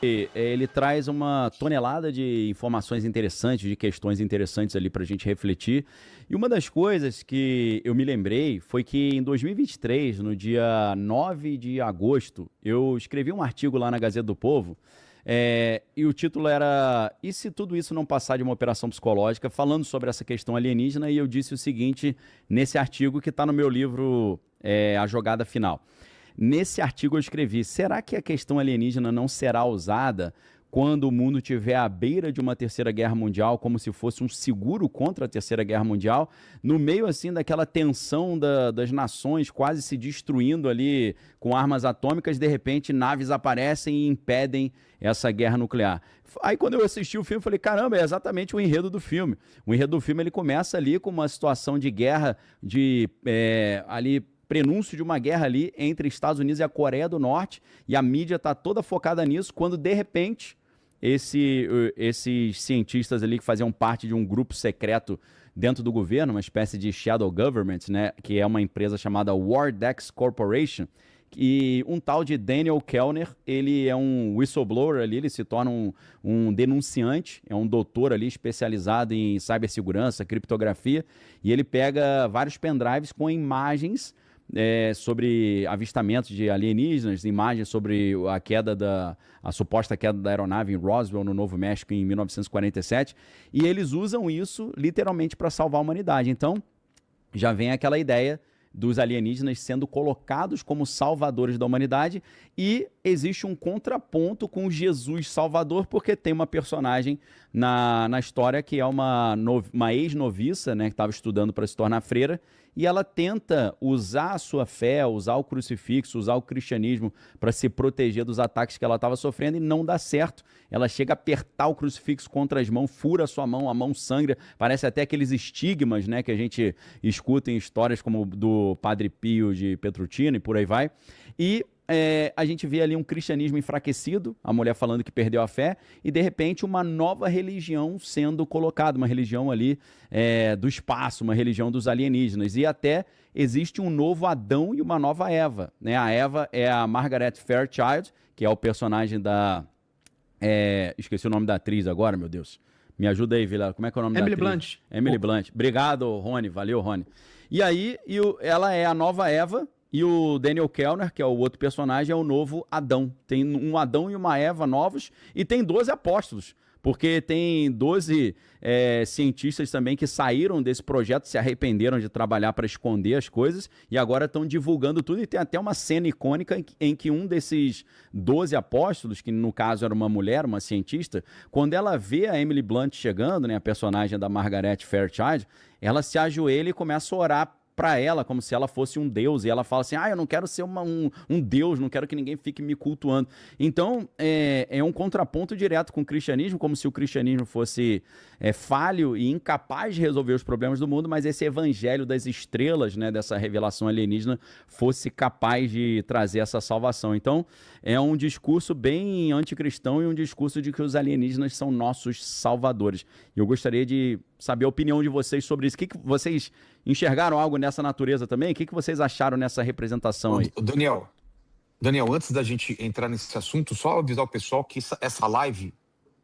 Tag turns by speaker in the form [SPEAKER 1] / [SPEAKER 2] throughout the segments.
[SPEAKER 1] Ele traz uma tonelada de informações interessantes, de questões interessantes ali para a gente refletir. E uma das coisas que eu me lembrei foi que em 2023, no dia 9 de agosto, eu escrevi um artigo lá na Gazeta do Povo. E o título era "E se tudo isso não passar de uma operação psicológica?", falando sobre essa questão alienígena, e eu disse o seguinte nesse artigo que está no meu livro A Jogada Final. Nesse artigo eu escrevi: será que a questão alienígena não será usada quando o mundo estiver à beira de uma terceira guerra mundial, como se fosse um seguro contra a terceira guerra mundial, no meio assim daquela tensão das nações quase se destruindo ali com armas atômicas, de repente naves aparecem e impedem essa guerra nuclear? Aí quando eu assisti o filme, eu falei, caramba, é exatamente o enredo do filme. O enredo do filme ele começa ali com uma situação de guerra, ali prenúncio de uma guerra ali entre Estados Unidos e a Coreia do Norte, e a mídia está toda focada nisso, quando de repente esses cientistas ali que faziam parte de um grupo secreto dentro do governo, uma espécie de shadow government, né, que é uma empresa chamada Wardex Corporation, e um tal de Daniel Kellner, ele é um whistleblower ali, ele se torna um denunciante, é um doutor ali especializado em cibersegurança, criptografia, e ele pega vários pendrives com imagens sobre avistamentos de alienígenas, imagens sobre a suposta queda da aeronave em Roswell, no Novo México, em 1947, e eles usam isso literalmente para salvar a humanidade. Então, já vem aquela ideia dos alienígenas sendo colocados como salvadores da humanidade, e existe um contraponto com Jesus Salvador, porque tem uma personagem na história que é uma ex-noviça, né, que estava estudando para se tornar freira, e ela tenta usar a sua fé, usar o crucifixo, usar o cristianismo para se proteger dos ataques que ela estava sofrendo, e não dá certo. Ela chega a apertar o crucifixo contra as mãos, fura a sua mão, a mão sangra, parece até aqueles estigmas, né, que a gente escuta em histórias como do Padre Pio de Petrutino e por aí vai. E a gente vê ali um cristianismo enfraquecido, a mulher falando que perdeu a fé, e de repente uma nova religião sendo colocada, uma religião ali do espaço, uma religião dos alienígenas, e até existe um novo Adão e uma nova Eva, né? A Eva é a Margaret Fairchild, que é o personagem da... esqueci o nome da atriz agora, meu Deus. Me ajuda aí, Vila. Como é que é o nome da atriz?
[SPEAKER 2] Emily Blunt.
[SPEAKER 1] Emily Blunt. Obrigado, Rony. Valeu, Rony. E aí, ela é a nova Eva, e o Daniel Kellner, que é o outro personagem, é o novo Adão. Tem um Adão e uma Eva novos, e tem 12 apóstolos, porque tem 12 cientistas também que saíram desse projeto, se arrependeram de trabalhar para esconder as coisas, e agora estão divulgando tudo, e tem até uma cena icônica em que um desses 12 apóstolos, que no caso era uma mulher, uma cientista, quando ela vê a Emily Blunt chegando, né, a personagem da Margaret Fairchild, ela se ajoelha e começa a orar para ela, como se ela fosse um deus, e ela fala assim, eu não quero ser um deus, não quero que ninguém fique me cultuando. Então, é um contraponto direto com o cristianismo, como se o cristianismo fosse falho e incapaz de resolver os problemas do mundo, mas esse evangelho das estrelas, né, dessa revelação alienígena, fosse capaz de trazer essa salvação. Então, é um discurso bem anticristão e um discurso de que os alienígenas são nossos salvadores. E eu gostaria de saber a opinião de vocês sobre isso. O que vocês enxergaram algo nessa natureza também? O que vocês acharam nessa representação aí?
[SPEAKER 3] Daniel, antes da gente entrar nesse assunto, só avisar o pessoal que essa live,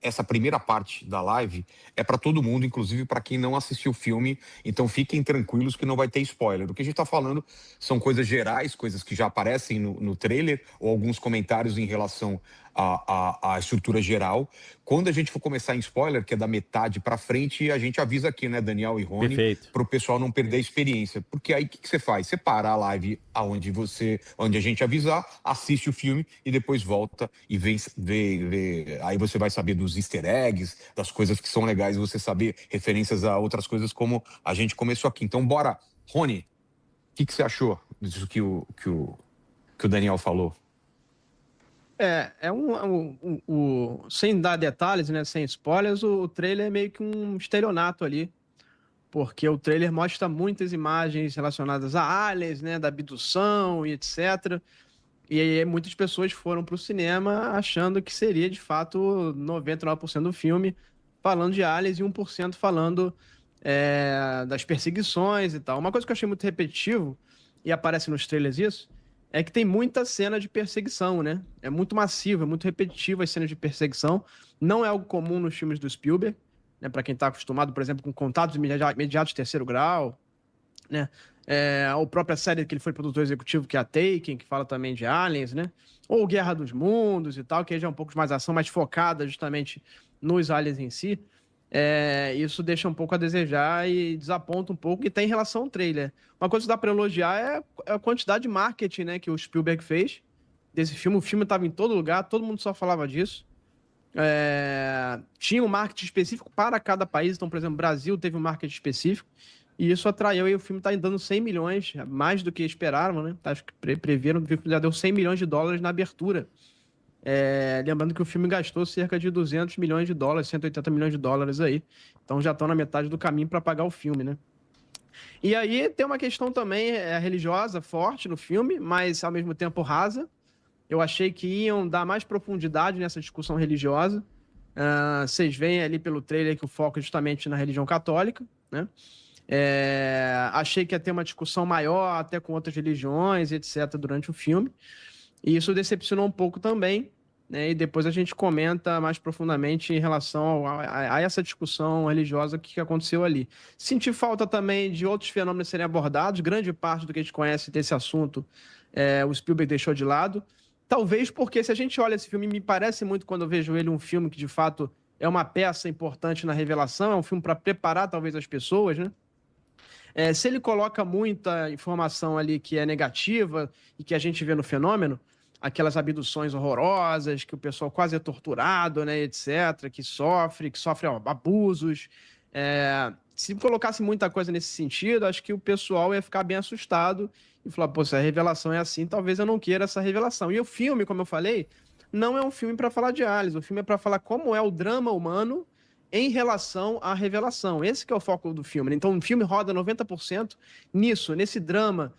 [SPEAKER 3] essa primeira parte da live, é para todo mundo, inclusive para quem não assistiu o filme, então fiquem tranquilos que não vai ter spoiler. O que a gente está falando são coisas gerais, coisas que já aparecem no trailer, ou alguns comentários em relação à estrutura geral. Quando a gente for começar em spoiler, que é da metade para frente, a gente avisa aqui, né, Daniel e Rony, para o pessoal não perder a experiência. Porque aí o que você faz? Você para a live onde a gente avisar, assiste o filme e depois volta e vê. Aí você vai saber dos easter eggs, das coisas que são legais, você saber referências a outras coisas como a gente começou aqui. Então, bora. Rony, o que você achou disso que o Daniel falou?
[SPEAKER 2] Sem dar detalhes, né, sem spoilers, o trailer é meio que um estelionato ali, porque o trailer mostra muitas imagens relacionadas a aliens, né, da abdução e etc. E aí muitas pessoas foram para o cinema achando que seria, de fato, 99% do filme falando de aliens e 1% falando das perseguições e tal. Uma coisa que eu achei muito repetitivo, e aparece nos trailers isso, é que tem muita cena de perseguição, né? É muito massivo, é muito repetitivo as cenas de perseguição. Não é algo comum nos filmes do Spielberg, né? Para quem está acostumado, por exemplo, com Contatos Imediatos de Terceiro Grau, né? A própria série que ele foi produtor executivo, que é a Taken, que fala também de aliens, né? Ou Guerra dos Mundos e tal, que aí já é um pouco mais ação, mais focada justamente nos aliens em si. Isso deixa um pouco a desejar e desaponta um pouco, e tem relação ao trailer. Uma coisa que dá para elogiar é a quantidade de marketing, né, que o Spielberg fez desse filme. O filme estava em todo lugar, todo mundo só falava disso. Tinha um marketing específico para cada país. Então, por exemplo, o Brasil teve um marketing específico, e isso atraiu, e o filme está dando 100 milhões, mais do que esperavam, né? Acho que preveram que já deu 100 milhões de dólares na abertura. Lembrando que o filme gastou cerca de 200 milhões de dólares, 180 milhões de dólares aí. Então já estão na metade do caminho para pagar o filme, né? E aí tem uma questão também religiosa forte no filme, mas ao mesmo tempo rasa. Eu achei que iam dar mais profundidade nessa discussão religiosa. Vocês veem ali pelo trailer que o foco é justamente na religião católica, né? Achei que ia ter uma discussão maior até com outras religiões, etc., durante o filme. E isso decepcionou um pouco também, né? E depois a gente comenta mais profundamente em relação a essa discussão religiosa que aconteceu ali. Senti falta também de outros fenômenos serem abordados. Grande parte do que a gente conhece desse assunto, o Spielberg deixou de lado. Talvez porque, se a gente olha esse filme, me parece muito, quando eu vejo ele, um filme que de fato é uma peça importante na revelação, é um filme para preparar talvez as pessoas, né? Se ele coloca muita informação ali que é negativa e que a gente vê no fenômeno, aquelas abduções horrorosas, que o pessoal quase é torturado, né, etc., que sofre abusos. Se colocasse muita coisa nesse sentido, acho que o pessoal ia ficar bem assustado e falar, pô, se a revelação é assim, talvez eu não queira essa revelação. E o filme, como eu falei, não é um filme para falar de aliens, o filme é para falar como é o drama humano em relação à revelação. Esse que é o foco do filme. Então, o filme roda 90% nisso, nesse drama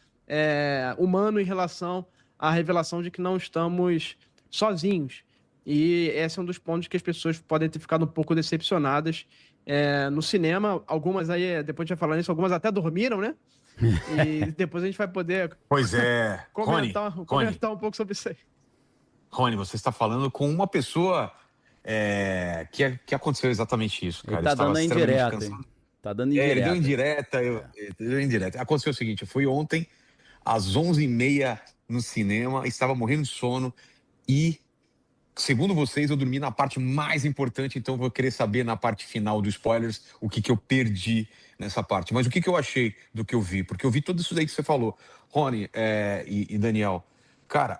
[SPEAKER 2] humano em relação à revelação de que não estamos sozinhos. E esse é um dos pontos que as pessoas podem ter ficado um pouco decepcionadas no cinema. Algumas aí, depois de eu falar isso, algumas até dormiram, né? E depois a gente vai poder comentar um pouco sobre isso aí.
[SPEAKER 3] Rony, você está falando com uma pessoa que aconteceu exatamente isso, cara.
[SPEAKER 1] Ele tá dando a indireta, hein? Tá dando indireta.
[SPEAKER 3] Ele deu indireta, deu indireta. Aconteceu o seguinte, eu fui ontem, às 11h30, no cinema, estava morrendo de sono e, segundo vocês, eu dormi na parte mais importante, então vou querer saber na parte final dos spoilers o que eu perdi nessa parte. Mas o que eu achei do que eu vi? Porque eu vi tudo isso daí que você falou, Rony e Daniel. Cara,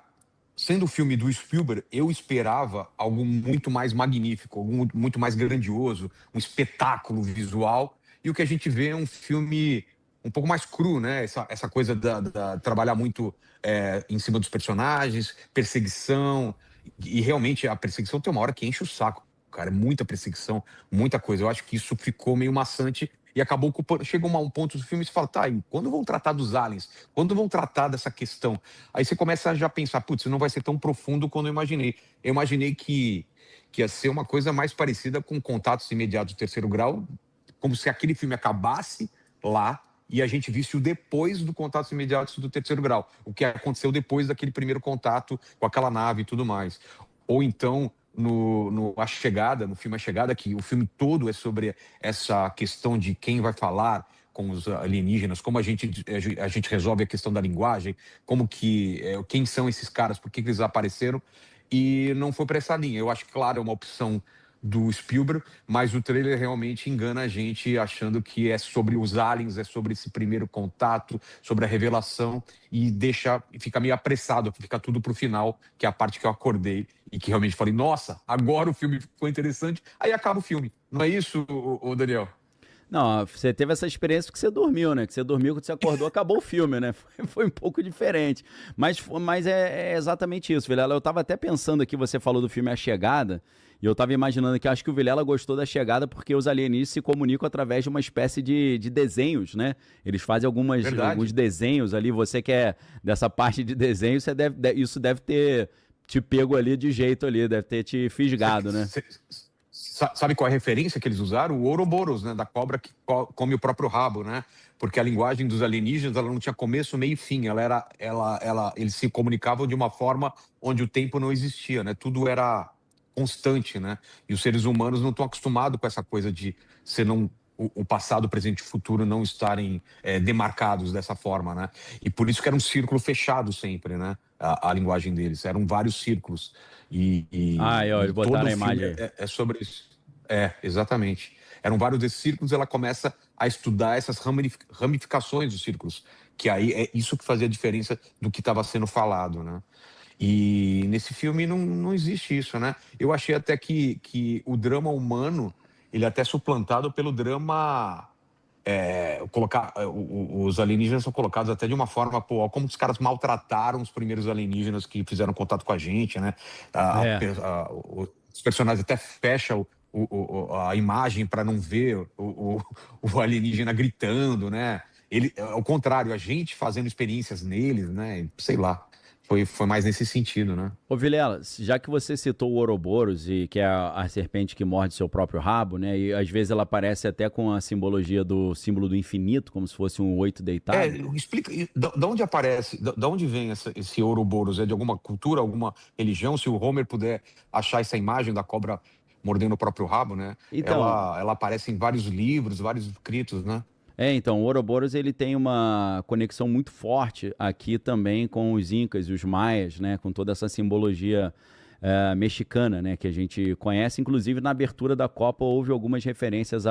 [SPEAKER 3] sendo o filme do Spielberg, eu esperava algo muito mais magnífico, algo muito mais grandioso, um espetáculo visual. E o que a gente vê é um filme um pouco mais cru, né? Essa coisa da trabalhar muito em cima dos personagens, perseguição. E realmente a perseguição tem uma hora que enche o saco, cara. É muita perseguição, muita coisa. Eu acho que isso ficou meio maçante. E acabou chegou a um ponto do filme e você fala, tá, e quando vão tratar dos aliens? Quando vão tratar dessa questão? Aí você começa a já pensar, putz, não vai ser tão profundo quanto eu imaginei. Eu imaginei que ia ser uma coisa mais parecida com Contatos Imediatos do Terceiro Grau, como se aquele filme acabasse lá e a gente visse o depois do Contatos Imediatos do Terceiro Grau. O que aconteceu depois daquele primeiro contato com aquela nave e tudo mais. Ou então no A Chegada, no filme A Chegada, que o filme todo é sobre essa questão de quem vai falar com os alienígenas, como a gente resolve a questão da linguagem, como que quem são esses caras, por que eles apareceram, e não foi para essa linha. Eu acho que, claro, é uma opção do Spielberg, mas o trailer realmente engana a gente achando que é sobre os aliens, é sobre esse primeiro contato, sobre a revelação, e fica meio apressado, fica tudo pro final, que é a parte que eu acordei e que realmente falei, nossa, agora o filme ficou interessante, aí acaba o filme. Não é isso, Daniel?
[SPEAKER 1] Não, você teve essa experiência porque você dormiu, né? Que você dormiu, quando você acordou, acabou o filme, né? Foi um pouco diferente. Mas é exatamente isso, Vilela. Eu tava até pensando aqui, você falou do filme A Chegada, e eu tava imaginando que acho que o Vilela gostou da Chegada porque os alienígenas se comunicam através de uma espécie de desenhos, né? Eles fazem alguns desenhos ali. Você que é dessa parte de desenho, isso deve ter te pego ali de jeito ali, deve ter te fisgado, né?
[SPEAKER 3] Sabe qual é a referência que eles usaram? O Ouroboros, né? Da cobra que come o próprio rabo, né? porque a linguagem dos alienígenas ela não tinha começo, meio e fim. Eles se comunicavam de uma forma onde o tempo não existia, né? Tudo era constante, né? E os seres humanos não estão acostumados com essa coisa de ser não o passado, o presente e o futuro não estarem demarcados dessa forma, né? E por isso que era um círculo fechado sempre, né? A linguagem deles. Eram vários círculos.
[SPEAKER 1] Eles botaram a imagem aí.
[SPEAKER 3] É sobre isso. Exatamente. Eram vários desses círculos, ela começa a estudar essas ramificações dos círculos, que aí é isso que fazia a diferença do que estava sendo falado, né? E nesse filme não existe isso, né? Eu achei até que o drama humano, ele é até suplantado pelo drama... os alienígenas são colocados até de uma forma, como os caras maltrataram os primeiros alienígenas que fizeram contato com a gente, né? Os personagens até fecham a imagem para não ver o alienígena gritando, né? Ao contrário, a gente fazendo experiências neles, né? Sei lá. Foi mais nesse sentido, né?
[SPEAKER 1] Ô Vilela, já que você citou o Ouroboros, que é a serpente que morde seu próprio rabo, né? E às vezes ela aparece até com a simbologia do símbolo do infinito, como se fosse um 8 deitado.
[SPEAKER 3] Explica, de onde aparece, de onde vem esse Ouroboros? É de alguma cultura, alguma religião? Se o Homer puder achar essa imagem da cobra mordendo o próprio rabo, né?
[SPEAKER 1] Então,
[SPEAKER 3] ela aparece em vários livros, vários escritos, né?
[SPEAKER 1] Então, o Ouroboros ele tem uma conexão muito forte aqui também com os incas e os maias, né, com toda essa simbologia mexicana, né, que a gente conhece. Inclusive, na abertura da Copa houve algumas referências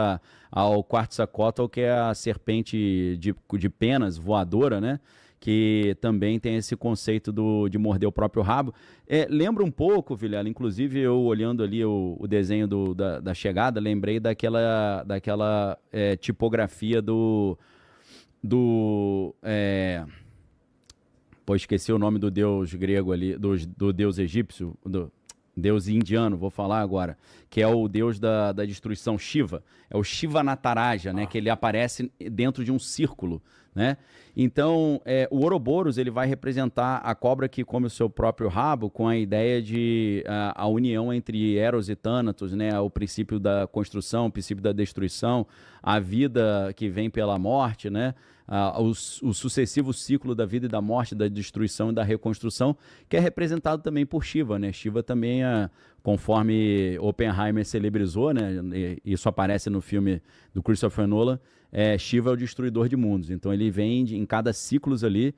[SPEAKER 1] ao Quetzalcóatl, que é a serpente de penas voadora, né, que também tem esse conceito de morder o próprio rabo. Lembra um pouco, Vilela, inclusive eu olhando ali o desenho da chegada, lembrei daquela tipografia esqueci o nome do deus grego ali, do deus egípcio, do deus indiano, vou falar agora, que é o deus da destruição, Shiva. É o Shiva Nataraja, né, que ele aparece dentro de um círculo, né? Então, o Ouroboros ele vai representar a cobra que come o seu próprio rabo, com a ideia de a união entre Eros e Thanatos, né? O princípio da construção, o princípio da destruição, a vida que vem pela morte, né? O sucessivo ciclo da vida e da morte, da destruição e da reconstrução, que é representado também por Shiva, né? Shiva também conforme Oppenheimer celebrizou, né? Isso aparece no filme do Christopher Nolan. Shiva é o destruidor de mundos. Então ele vem em cada ciclo ali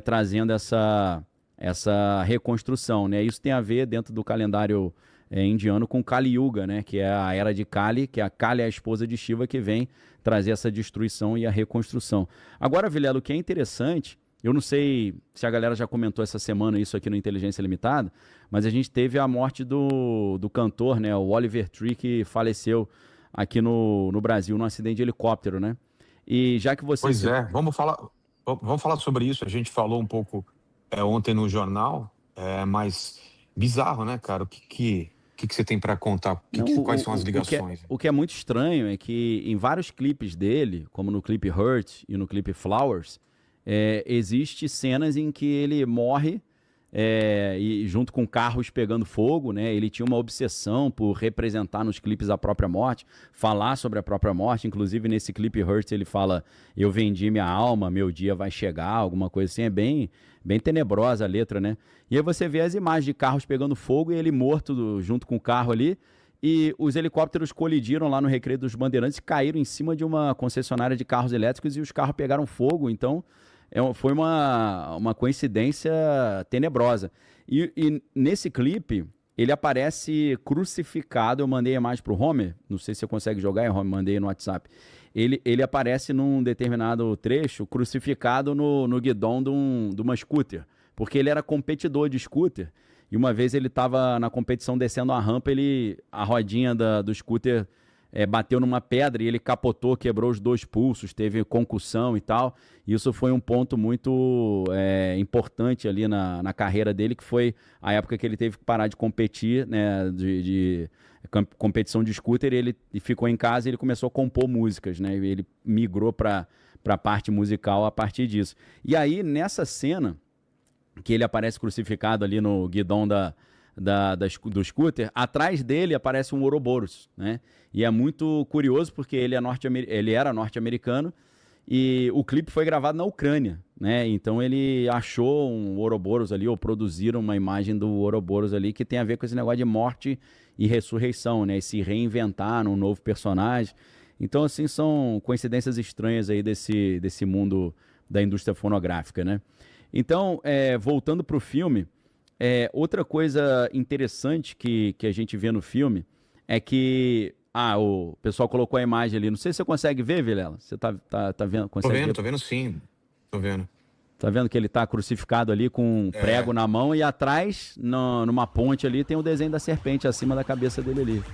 [SPEAKER 1] trazendo essa reconstrução, né? Isso tem a ver dentro do calendário indiano com Kali Yuga, né? Que é a era de Kali, que a Kali é a esposa de Shiva, que vem trazer essa destruição e a reconstrução. Agora, Vilela, o que é interessante, eu não sei se a galera já comentou essa semana isso aqui no Inteligência Limitada, mas a gente teve a morte do cantor, né? O Oliver Tree, que faleceu aqui no Brasil, num acidente de helicóptero, né? E já que você...
[SPEAKER 3] Pois vamos falar sobre isso. A gente falou um pouco ontem no jornal, mas bizarro, né, cara? O que você tem para contar? Quais são as ligações?
[SPEAKER 1] O que é muito estranho é que em vários clipes dele, como no clipe Hurt e no clipe Flowers, existe cenas em que ele morre e junto com carros pegando fogo, né? Ele tinha uma obsessão por representar nos clipes a própria morte, falar sobre a própria morte. Inclusive nesse clipe Hurt ele fala: eu vendi minha alma, meu dia vai chegar, alguma coisa assim. É bem tenebrosa a letra, né? E aí você vê as imagens de carros pegando fogo e ele morto junto com o carro ali. E os helicópteros colidiram lá no Recreio dos Bandeirantes e caíram em cima de uma concessionária de carros elétricos e os carros pegaram fogo. Então foi uma coincidência tenebrosa. E nesse clipe, ele aparece crucificado. Eu mandei a imagem para o Homer, não sei se você consegue jogar, Homer, mandei no WhatsApp. Ele aparece num determinado trecho crucificado no guidão de uma scooter, porque ele era competidor de scooter. E uma vez ele estava na competição descendo a rampa, a rodinha do scooter bateu numa pedra e ele capotou, quebrou os 2 pulsos, teve concussão e tal. Isso foi um ponto muito importante ali na carreira dele, que foi a época que ele teve que parar de competir, né, de competição de scooter. Ele ficou em casa e ele começou a compor músicas, né? Ele migrou para a parte musical a partir disso. E aí, nessa cena, que ele aparece crucificado ali no guidão do scooter, atrás dele aparece um Ouroboros, né? E é muito curioso porque ele era norte-americano E o clipe foi gravado na Ucrânia, né? Então ele achou um Ouroboros ali, ou produziram uma imagem do Ouroboros ali que tem a ver com esse negócio de morte e ressurreição, né? E se reinventar num novo personagem. Então, assim, são coincidências estranhas aí desse mundo da indústria fonográfica, né? Então, voltando para o filme, outra coisa interessante que a gente vê no filme é que... o pessoal colocou a imagem ali. Não sei se você consegue ver, Vilela. Você tá vendo?
[SPEAKER 3] Tô vendo sim. Tô vendo.
[SPEAKER 1] Tá vendo que ele tá crucificado ali com um prego na mão e atrás, numa ponte ali, tem o desenho da serpente acima da cabeça dele ali.